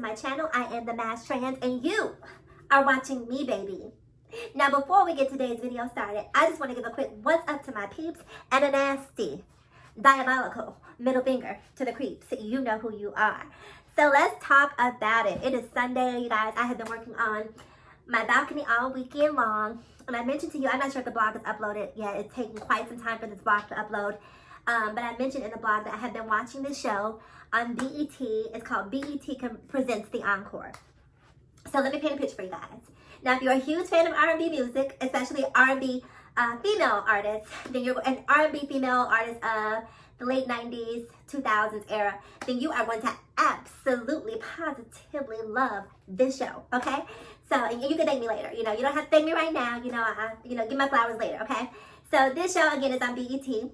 my channel. I am the Mass Trans and you are watching me, baby. Now, before we get today's video started, I just want to give a quick what's up to my peeps and a nasty, diabolical middle finger to the creeps. You know who you are. So let's talk about it. It is Sunday, you guys. I have been working on my balcony all weekend long. And I mentioned to you, I'm not sure if the blog is uploaded yet. It's taking quite some time for this blog to upload. But I mentioned in the blog that I have been watching this show on BET. It's called BET Presents The Encore. So let me paint a picture for you guys. Now, if you're a huge fan of R&B music, especially R&B female artists, then you're an R&B female artist of the late 90s, 2000s era, then you are going to absolutely, positively love this show, okay? So, and you can thank me later. You know, you don't have to thank me right now. You know, give my flowers later, okay? So this show, again, is on BET.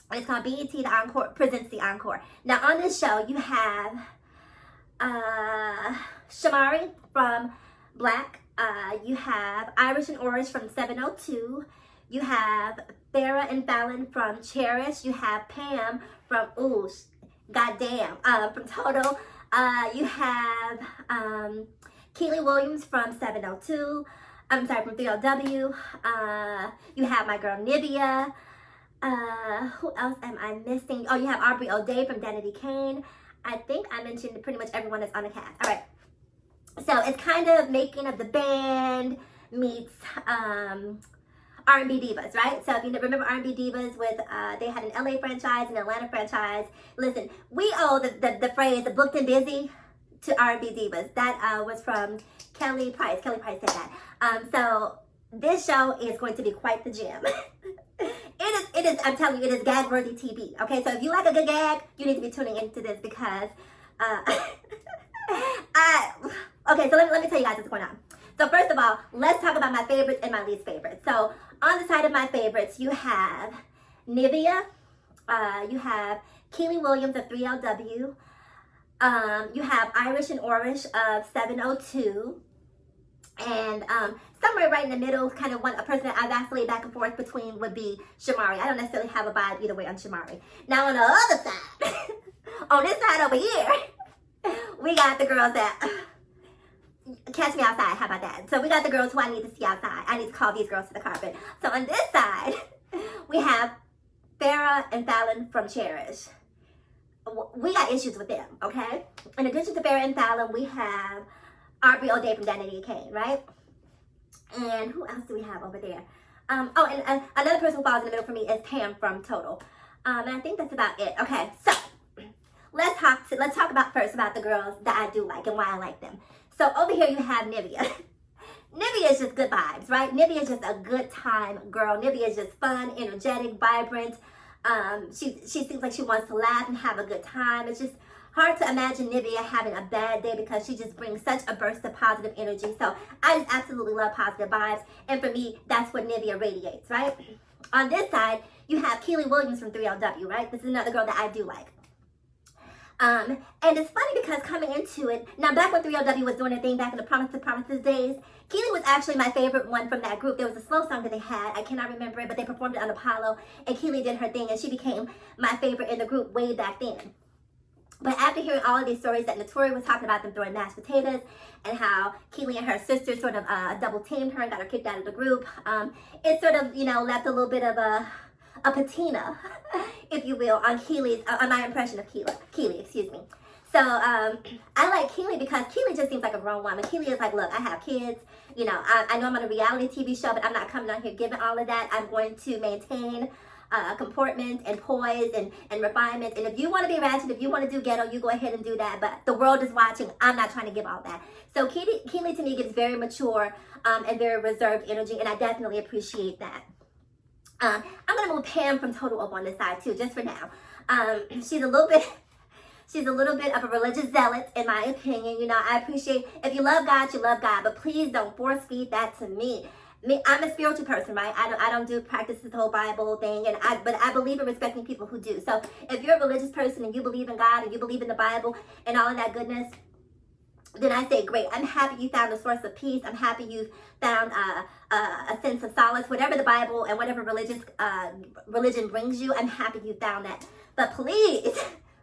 It's called BET The Encore Presents The Encore. Now, on this show, you have Shamari from Black. You have Irish and Orange from 702. You have Farrah and Fallyn from Cherish. You have Pam from, goddamn, from Total. You have Keely Williams from 702. I'm sorry, from 3LW. You have my girl Nivea. Who else am I missing? Oh, you have Aubrey from Danity Kane. I think I mentioned pretty much everyone that's on the cast. All right. So it's kind of making of the band meets R&B divas, right? So if you remember R&B divas with, they had an LA franchise, an Atlanta franchise. Listen, we owe the phrase booked and busy to R&B divas. That was from Kelly Price. Kelly Price said that. So this show is going to be quite the gem. It is, I'm telling you, it is gag-worthy TV. Okay, so if you like a good gag, you need to be tuning into this because, okay, so let me tell you guys what's going on. So first of all, let's talk about my favorites and my least favorites. So on the side of my favorites, you have Nivea, you have Keely Williams of 3LW, you have Irish and Orange of 702, and somewhere right in the middle, kind of a person that I vacillate back and forth between would be Shamari. I don't necessarily have a vibe either way on Shamari. Now on the other side, on this side over here, we got the girls that catch me outside. How about that? So we got the girls who I need to see outside. I need to call these girls to the carpet. So on this side, we have Farrah and Fallyn from Cherish. We got issues with them, okay? In addition to Farrah and Fallyn, we have Aubrey from Danity Kane, right? And who else do we have over there? And another person who falls in the middle for me is Pam from Total. And I think that's about it. Okay, so let's talk about the girls that I do like and why I like them. So over here you have Nivea. Nivea is just good vibes, right? Nivea is just a good time girl. Nivea is just fun, energetic, vibrant. She seems like she wants to laugh and have a good time. It's just hard to imagine Nivea having a bad day because she just brings such a burst of positive energy. So I just absolutely love positive vibes. And for me, that's what Nivea radiates, right? On this side, you have Keely Williams from 3LW, right? This is another girl that I do like. And it's funny because coming into it, now back when 3LW was doing their thing back in the Promises days, Keely was actually my favorite one from that group. There was a slow song that they had. I cannot remember it, but they performed it on Apollo. And Keely did her thing and she became my favorite in the group way back then. But after hearing all of these stories that Notori was talking about them throwing mashed potatoes and how Keely and her sister sort of double teamed her and got her kicked out of the group, it sort of, left a little bit of a patina, if you will, on my impression of Keely, excuse me. So I like Keely because Keely just seems like a grown woman. Keely is like, look, I have kids. I know I'm on a reality TV show, but I'm not coming on here giving all of that. I'm going to maintain comportment and poise and refinement. And if you want to be ratchet, if you want to do ghetto, you go ahead and do that. But the world is watching. I'm not trying to give all that. So Keely to me gives very mature and very reserved energy, and I definitely appreciate that. I'm gonna move Pam from Total up on this side too, just for now. She's a little bit of a religious zealot, in my opinion. I appreciate, if you love God, you love God, but please don't force feed that to me. I'm a spiritual person, right? I don't do practice this whole Bible thing, but I believe in respecting people who do. So if you're a religious person and you believe in God and you believe in the Bible and all of that goodness, then I say, great. I'm happy you found a source of peace. I'm happy you found a sense of solace. Whatever the Bible and whatever religion brings you, I'm happy you found that. But please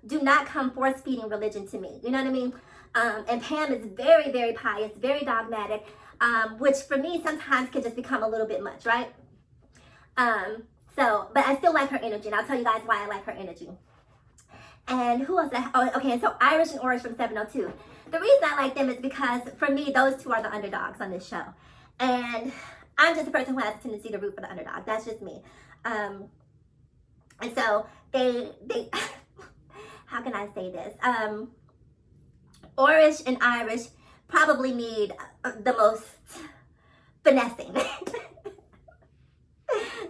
do not come force feeding religion to me. You know what I mean? And Pam is very, very pious, very dogmatic, which for me sometimes can just become a little bit much, right? But I still like her energy, and I'll tell you guys why I like her energy. And who else? Oh, okay, so Irish and Orange from 702. The reason I like them is because, for me, those two are the underdogs on this show. And I'm just a person who has a tendency to root for the underdog. That's just me. And so they how can I say this? Orange and Irish probably need the most finessing.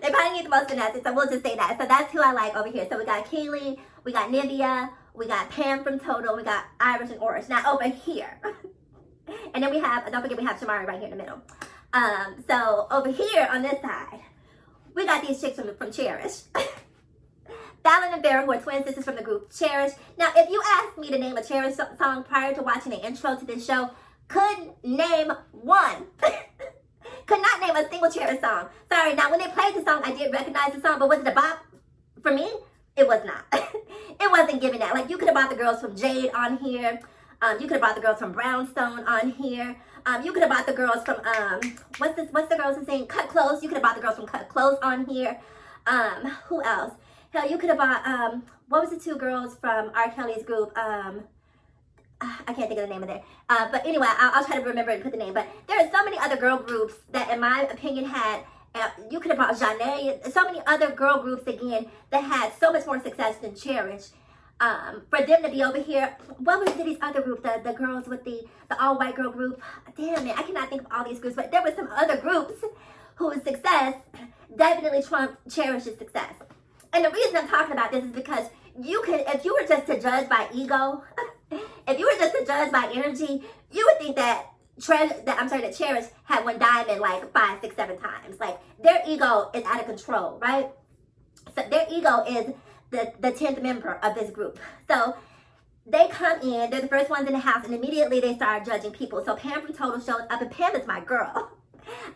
They probably need the most finessing, so we'll just say that. So that's who I like over here. So we got Keely, we got Nivea, we got Pam from Total, we got Irish and Orange. Now over here, and then we have, don't forget we have Shamari right here in the middle. So over here on this side, we got these chicks from Cherish. Fallyn and Farrah, who are twin sisters from the group Cherish. Now, if you asked me to name a Cherish song prior to watching the intro to this show, couldn't name one. Could not name a single Cherish song. Sorry, now when they played the song, I did recognize the song, but was it a bop? For me, it was not. It wasn't giving that. Like, you could have brought the girls from Jade on here. You could have brought the girls from Brownstone on here. You could have brought the girls from, what's the girls who sing Cut Close? You could have brought the girls from Cut Close on here. Who else? Hell, you could have brought, what was the two girls from R. Kelly's group? I can't think of the name of it. But anyway, I'll try to remember and put the name. But there are so many other girl groups that, in my opinion, had, you could have brought Janae, so many other girl groups, again, that had so much more success than Cherish. For them to be over here, what was these other groups, the girls with the all-white girl group? Damn it, I cannot think of all these groups, but there were some other groups whose success definitely trumped Cherish's success. And the reason I'm talking about this is because you could, if you were just to judge by ego, if you were just to judge by energy, you would think that Cherish had won Diamond like 5, 6, 7 times. Like, their ego is out of control, right? So their ego is the 10th member of this group. So they come in, they're the first ones in the house, and immediately they start judging people. So Pam from Total shows up, and Pam is my girl.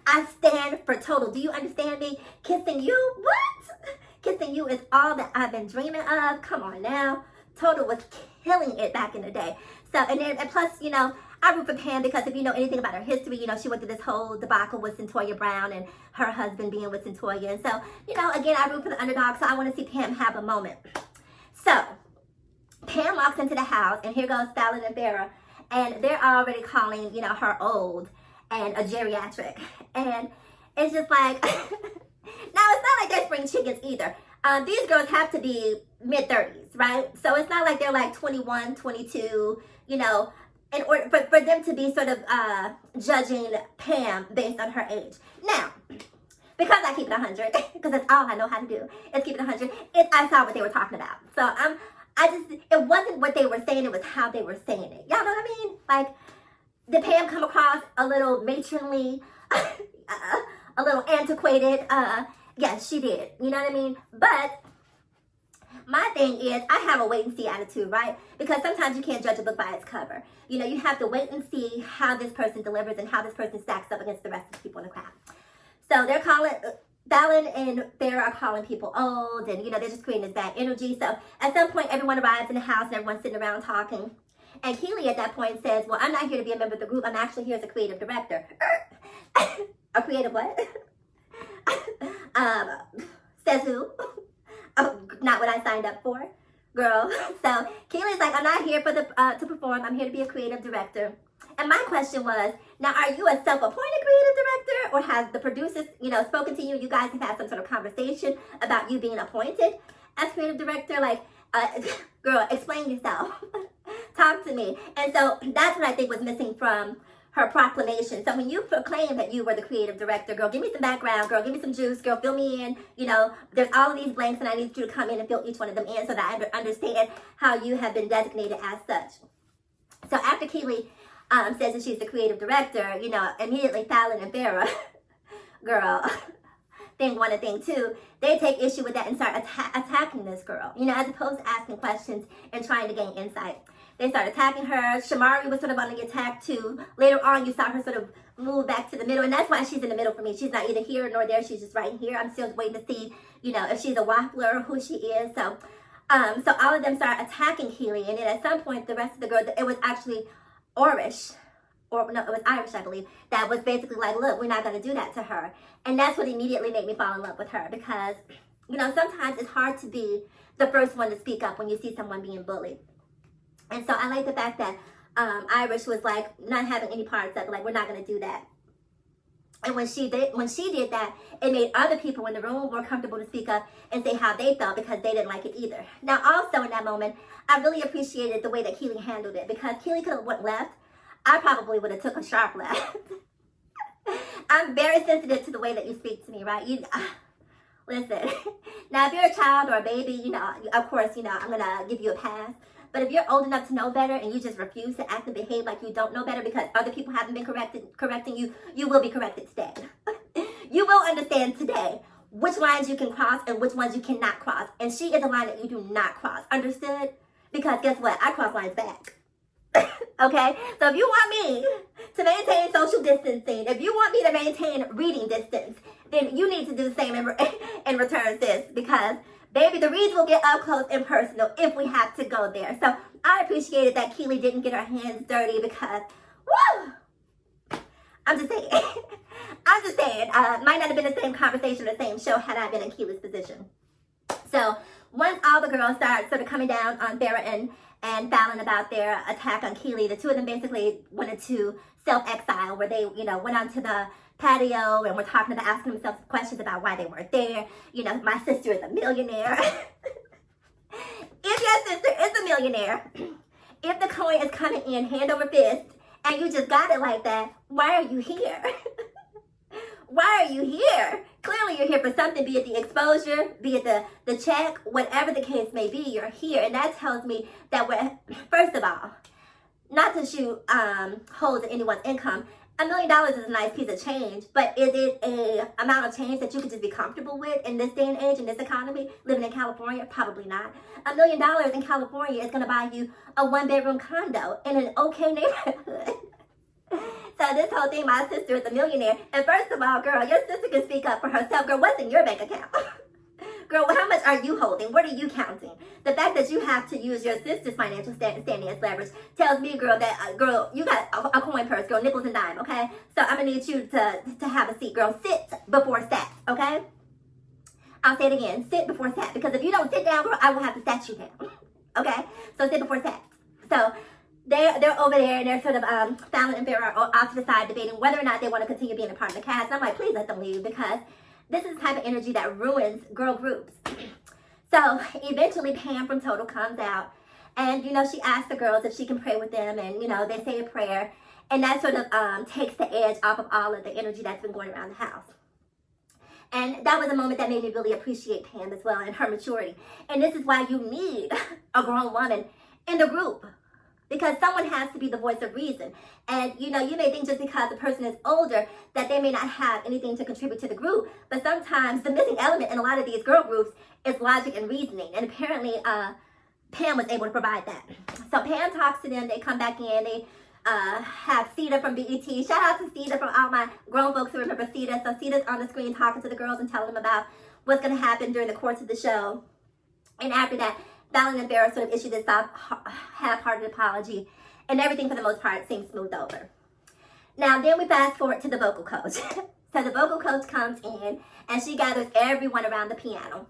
I stand for Total. Do you understand me? Kissing You? What? Kissing You is all that I've been dreaming of. Come on now. Total was killing it back in the day. So, and plus, you know, I root for Pam because if you know anything about her history, you know, she went through this whole debacle with Centoya Brown and her husband being with Centoya. And so, you know, again, I root for the underdog, so I want to see Pam have a moment. So, Pam walks into the house, and here goes Fallyn and Farrah, and they're already calling, you know, her old and a geriatric. And it's just like, now it's not like they're spring chickens either. These girls have to be mid-30s, right? So it's not like they're like 21, 22, you know, in order for them to be sort of judging Pam based on her age. Now, because I keep it 100, because that's all I know how to do, is keep it 100, I saw what they were talking about. So it wasn't what they were saying, it was how they were saying it. Y'all know what I mean? Like, did Pam come across a little matronly, a little antiquated? Yes, she did. You know what I mean? But my thing is, I have a wait and see attitude, right? Because sometimes you can't judge a book by its cover. You know, you have to wait and see how this person delivers and how this person stacks up against the rest of the people in the crowd. So they're calling, Fallyn and Farrah are calling people old, and, you know, they're just creating this bad energy. So at some point, everyone arrives in the house and everyone's sitting around talking. And Keely at that point says, well, I'm not here to be a member of the group. I'm actually here as a creative director. A creative what? Says who? Oh, not what I signed up for, girl. So Keely's like, I'm not here for to perform. I'm here to be a creative director. And my question was, now, are you a self-appointed creative director, or has the producers, you know, spoken to you? You guys have had some sort of conversation about you being appointed as creative director? Like, girl, explain yourself. Talk to me. And so that's what I think was missing from her proclamation. So when you proclaim that you were the creative director, girl, give me some background, girl, give me some juice, girl, fill me in. You know, there's all of these blanks, and I need you to come in and fill each one of them in so that I understand how you have been designated as such. So after Keely says that she's the creative director, you know, immediately Fallyn and Farrah, girl, thing one and thing two, they take issue with that and start attacking this girl, you know, as opposed to asking questions and trying to gain insight. They start attacking her. Shamari was sort of on the attack too. Later on, you saw her sort of move back to the middle, and that's why she's in the middle for me. She's not either here nor there. She's just right here. I'm still waiting to see, you know, if she's a waffler or who she is. So all of them start attacking Keely, and then at some point, the rest of the girls, it was actually Irish, or no, it was Irish, I believe, that was basically like, look, we're not going to do that to her. And that's what immediately made me fall in love with her, because, you know, sometimes it's hard to be the first one to speak up when you see someone being bullied. And so I like the fact that Irish was like not having any parts of it, like, we're not going to do that. And when she did that, it made other people in the room more comfortable to speak up and say how they felt, because they didn't like it either. Now, also in that moment, I really appreciated the way that Keely handled it, because Keely could have went left. I probably would have took a sharp left. I'm very sensitive to the way that you speak to me, right? Listen, now if you're a child or a baby, you know, of course, you know, I'm going to give you a pass. But if you're old enough to know better and you just refuse to act and behave like you don't know better because other people haven't been correcting you, you will be corrected today. You will understand today which lines you can cross and which ones you cannot cross. And she is a line that you do not cross. Understood? Because guess what? I cross lines back. Okay? So if you want me to maintain social distancing, if you want me to maintain reading distance, then you need to do the same in return, sis. Because, baby, the reads will get up close and personal if we have to go there. So I appreciated that Keely didn't get her hands dirty, because, woo! I'm just saying. I'm just saying. Might not have been the same conversation or the same show had I been in Keely's position. So once all the girls started sort of coming down on Farrah and Fallyn about their attack on Keely, the two of them basically wanted to self-exile, where they, you know, went onto the patio and were talking about, asking themselves questions about why they weren't there. You know, my sister is a millionaire. If your sister is a millionaire, if the coin is coming in hand over fist and you just got it like that, why are you here? Why are you here? Clearly you're here for something, be it the exposure, be it the check, whatever the case may be, you're here. And that tells me that, first of all, not to shoot holes in anyone's income, $1 million is a nice piece of change, but is it a amount of change that you could just be comfortable with in this day and age, in this economy, living in California? Probably not. $1 million in California is going to buy you a 1-bedroom condo in an okay neighborhood. So this whole thing, my sister is a millionaire. And first of all, girl, your sister can speak up for herself. Girl, what's in your bank account? Girl, how much are you holding? What are you counting? The fact that you have to use your sister's financial standing as leverage tells me, girl, that, girl, you got a coin purse, girl, nickels and dime, okay? So I'm going to need you to have a seat, girl. Sit before sat, okay? I'll say it again. Sit before sat. Because if you don't sit down, girl, I will have to sat you down, okay? So sit before sat. So they're over there, and they're sort of, Fallyn and Farrah are off to the side debating whether or not they want to continue being a part of the cast. And I'm like, please let them leave, because this is the type of energy that ruins girl groups. So eventually Pam from Total comes out, and, you know, she asks the girls if she can pray with them, and, you know, they say a prayer, and that sort of takes the edge off of all of the energy that's been going around the house. And that was a moment that made me really appreciate Pam as well, and her maturity. And this is why you need a grown woman in the group, because someone has to be the voice of reason. And, you know, you may think just because the person is older that they may not have anything to contribute to the group, but sometimes the missing element in a lot of these girl groups is logic and reasoning. And apparently Pam was able to provide that. So Pam talks to them, they come back in, they have Sita from BET. Shout out to Sita from all my grown folks who remember Sita. So Sita's on the screen talking to the girls and telling them about what's going to happen during the course of the show. And after that, Fallyn and Farrah sort of issued this half-hearted apology, and everything for the most part seems smoothed over. Now, then we fast forward to the vocal coach. So the vocal coach comes in, and she gathers everyone around the piano.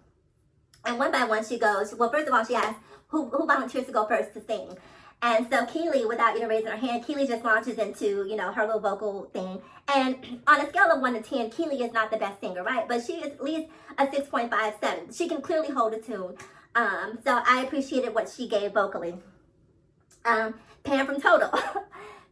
And one by one she goes, well, first of all, she asks who volunteers to go first to sing. And so Keely, without even raising her hand, Keely just launches into, you know, her little vocal thing. And on a scale of 1 to 10, Keely is not the best singer, right? But she is at least a 6.57. She can clearly hold a tune. So I appreciated what she gave vocally. Pam from Total.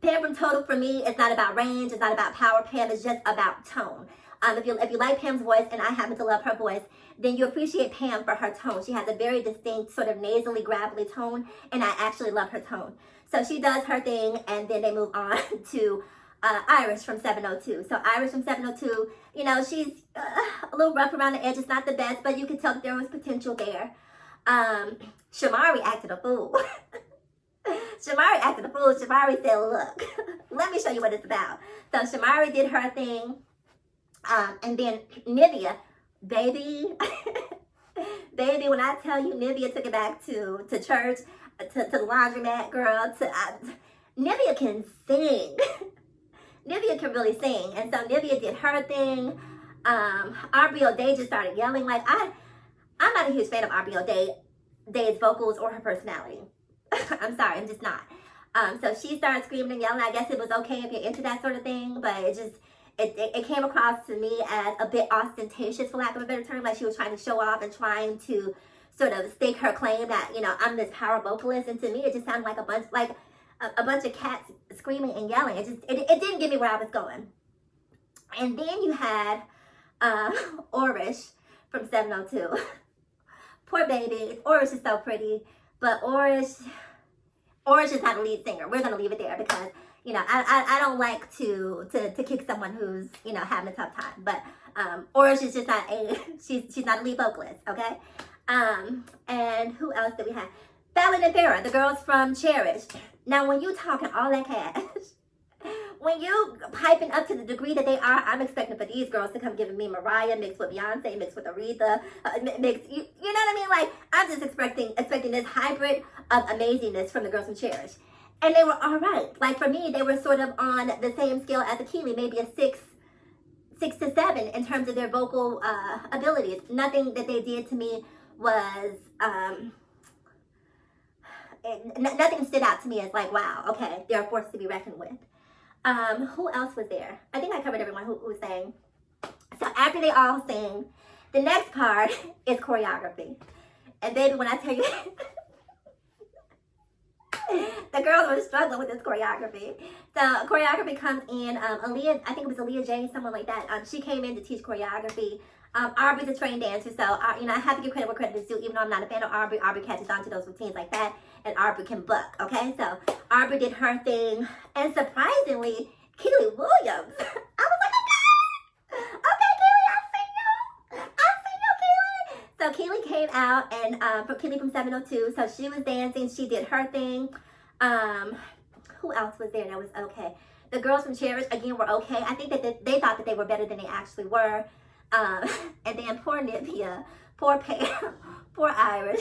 Pam from Total for me is not about range, it's not about power. Pam is just about tone. If you like Pam's voice, and I happen to love her voice, then you appreciate Pam for her tone. She has a very distinct sort of nasally, gravelly tone, and I actually love her tone. So she does her thing, and then they move on to Irish from 702. So Irish from 702, you know, she's a little rough around the edges, not the best, but you could tell that there was potential there. Shamari acted a fool. Shamari acted a fool. Shamari said, look, let me show you what it's about. So Shamari did her thing. And then Nivea, baby, baby, when I tell you Nivea took it back to church, to the laundromat, girl, Nivea can sing. Nivea can really sing. And so Nivea did her thing. Aubrey O'Day just started yelling. Like, I'm not a huge fan of Aubrey O'Day's vocals or her personality. I'm sorry, I'm just not. So she started screaming and yelling. I guess it was okay if you're into that sort of thing, but it came across to me as a bit ostentatious, for lack of a better term. Like she was trying to show off and trying to sort of stake her claim that, you know, I'm this power vocalist. And to me, it just sounded like a bunch of cats screaming and yelling. It didn't get me where I was going. And then you had Orish from 702. Poor baby. Orish is so pretty, but Orish is not a lead singer. We're gonna leave it there because, you know, I don't like to kick someone who's, you know, having a tough time. But Orish is just not she's not a lead vocalist, okay? And who else did we have? Fallyn and Farrah, the girls from Cherish. Now, when you talking all that cash, when you piping up to the degree that they are, I'm expecting for these girls to come giving me Mariah mixed with Beyonce, mixed with Aretha, mixed, you know what I mean? Like, I'm just expecting this hybrid of amazingness from the girls from Cherish. And they were all right. Like, for me, they were sort of on the same scale as Keely, maybe a 6 to 7 in terms of their vocal abilities. Nothing that they did to me was... nothing stood out to me as like, wow, okay, they're a force to be reckoned with. Who else was there? I think I covered everyone who sang. So after they all sing, the next part is choreography. And baby, when I tell you, the girls were struggling with this choreography. So choreography comes in, Aaliyah, I think it was Aaliyah Jane, someone like that. She came in to teach choreography. Aubrey's a trained dancer, so you know, I have to give credit where credit is due. Even though I'm not a fan of Aubrey, Aubrey catches on to those routines like that, and Aubrey can buck. Okay, so Aubrey did her thing, and surprisingly, Keely Williams. I was like, okay, Keely, I see you, Keely. So Keely came out, and from Keely from 702. So she was dancing. She did her thing. Who else was there that was okay? The girls from Cherish again were okay. I think that they thought that they were better than they actually were. And then poor Nivea, poor Pam, poor Irish,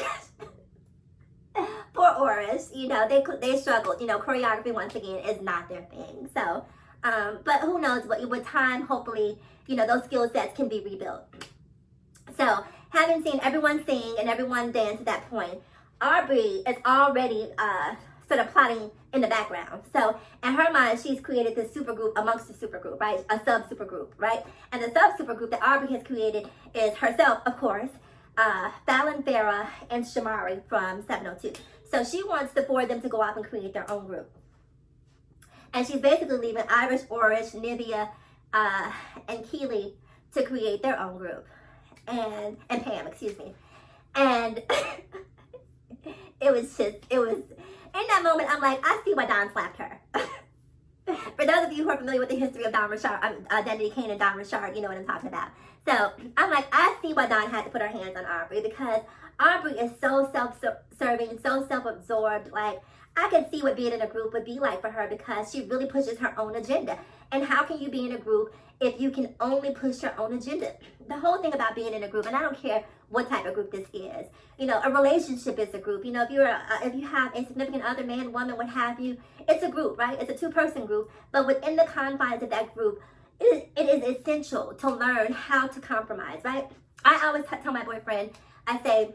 poor Orish, you know, they struggled. You know, choreography once again is not their thing. So, but who knows, with time, hopefully, you know, those skill sets can be rebuilt. So, having seen everyone sing and everyone dance at that point, Aubrey is already sort of plotting in the background. So in her mind, she's created this supergroup amongst the supergroup, right? A sub-supergroup, right? And the sub-supergroup that Aubrey has created is herself, of course, Fallyn, Farrah, and Shamari from 702. So she wants the four of them to go off and create their own group. And she's basically leaving Irish, Orish, Nivea, and Keely to create their own group. And Pam, excuse me. And it was in that moment, I'm like, I see why Don slapped her. For those of you who are familiar with the history of Don Richard, Identity Kane and Don Richard, you know what I'm talking about. So I'm like, I see why Don had to put her hands on Aubrey, because Aubrey is so self-serving, so self-absorbed. Like, I can see what being in a group would be like for her, because she really pushes her own agenda. And how can you be in a group if you can only push your own agenda? The whole thing about being in a group, and I don't care what type of group this is, you know, a relationship is a group. You know, if you have a significant other, man, woman, what have you, it's a group, right? It's a two-person group. But within the confines of that group, it is essential to learn how to compromise, right? I always tell my boyfriend, I say,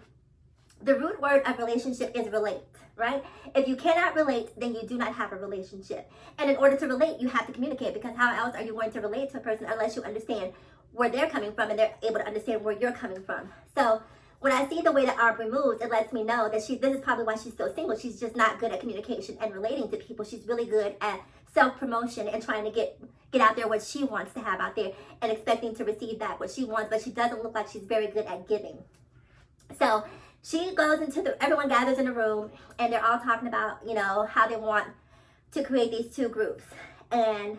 the root word of relationship is relate, right? If you cannot relate, then you do not have a relationship. And in order to relate, you have to communicate, because how else are you going to relate to a person unless you understand where they're coming from and they're able to understand where you're coming from? So when I see the way that Aubrey moves, it lets me know that this is probably why she's still single. She's just not good at communication and relating to people. She's really good at self-promotion and trying to get out there what she wants to have out there and expecting to receive back what she wants, but she doesn't look like she's very good at giving. So she goes into everyone gathers in a room, and they're all talking about, you know, how they want to create these two groups. And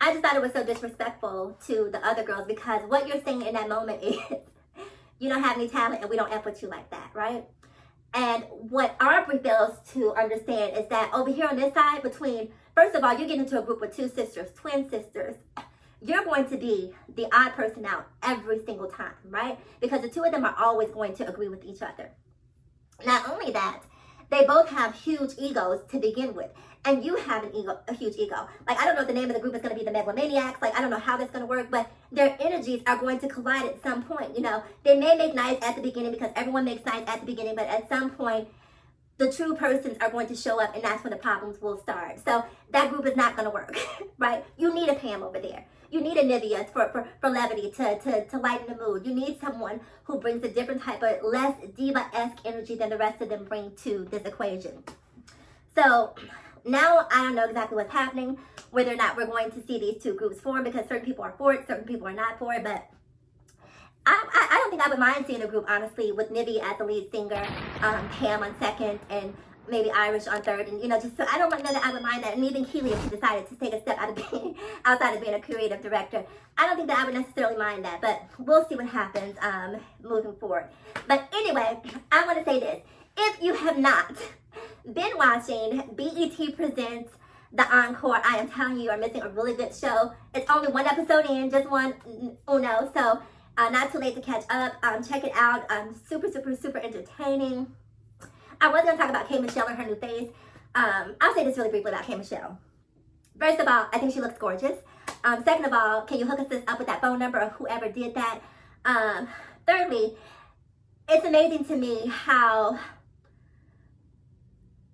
I just thought it was so disrespectful to the other girls, because what you're saying in that moment is, you don't have any talent and we don't F with you like that, right? And what Aubrey fails to understand is that over here on this side, first of all, you get into a group with two sisters, twin sisters, you're going to be the odd person out every single time, right? Because the two of them are always going to agree with each other. Not only that, they both have huge egos to begin with. and you have an ego, a huge ego. Like, I don't know if the name of the group is going to be the Megalomaniacs. Like, I don't know how that's going to work, but their energies are going to collide at some point. You know, they may make nice at the beginning because everyone makes nice at the beginning, but at some point, the true persons are going to show up, and that's when the problems will start. So that group is not going to work, right? You need a Pam over there. You need a Nivea for levity, to lighten the mood. You need someone who brings a different type of, less diva-esque energy than the rest of them bring to this equation. So now I don't know exactly what's happening, whether or not we're going to see these two groups form, because certain people are for it, certain people are not for it, but I don't think I would mind seeing a group, honestly, with Nivea as the lead singer, Pam on second, and maybe Irish on third, and, you know, just so I don't know that I would mind that. And even Keely, if she decided to take a step outside of being a creative director, I don't think that I would necessarily mind that, but we'll see what happens moving forward. But anyway, I want to say this. If you have not been watching BET Presents The Encore, I am telling you, you are missing a really good show. It's only one episode in, just one, uno, so not too late to catch up. Check it out. Super, super, super entertaining. I was going to talk about K. Michelle and her new face. I'll say this really briefly about K. Michelle. First of all, I think she looks gorgeous. Second of all, can you hook us up with that phone number of whoever did that? Thirdly, it's amazing to me how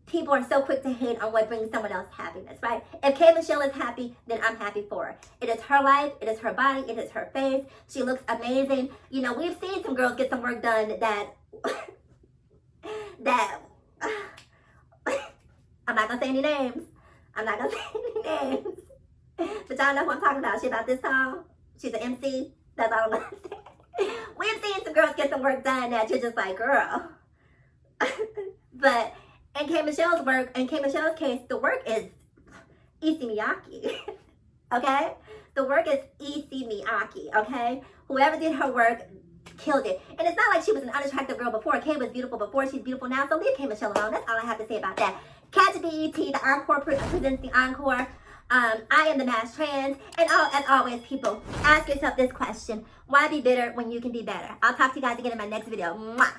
people are so quick to hate on what brings someone else happiness, right? If K. Michelle is happy, then I'm happy for her. It is her life, it is her body, it is her face. She looks amazing. You know, we've seen some girls get some work done that I'm not gonna say any names. I'm not gonna say any names. But y'all know who I'm talking about. She about this song. She's an MC. That's all I'm gonna say. We've seen some girls get some work done that you're just like, girl. But in K. Michelle's case, the work is Issey Miyake. Okay? The work is Issey Miyake, okay? Whoever did her work killed it. And it's not like she was an unattractive girl before. Kay was beautiful before, she's beautiful now. So leave K. Michelle alone. That's all I have to say about that. Catch BET, The Encore presents The Encore. I am the Masked Trans. And as always, people, ask yourself this question. Why be bitter when you can be better? I'll talk to you guys again in my next video. Mwah.